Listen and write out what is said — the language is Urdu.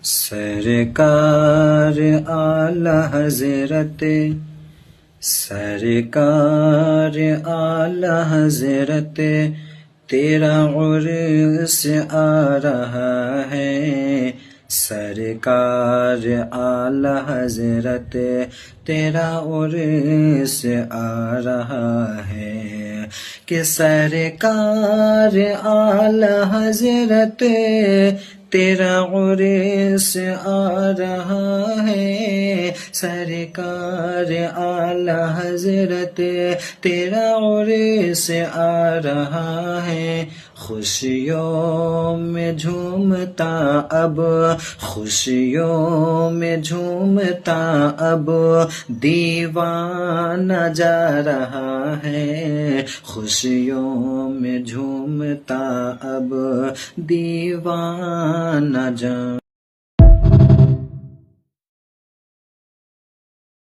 سرکار اعلی حضرت، سرکار اعلی حضرت، تیرا عرس آ رہا ہے۔ سرکار اعلی حضرت، تیرا عرس آ رہا ہے کہ سرکار اعلی حضرت، تیرا عرس آ رہا ہے۔ سرکار اعلی حضرت، تیرا عرس آ رہا ہے۔ خوشیوں میں جھومتا اب، خوشیوں میں جھومتا اب دیوانہ جا رہا ہے۔ خوشیوں میں جھومتا اب دیوانہ جا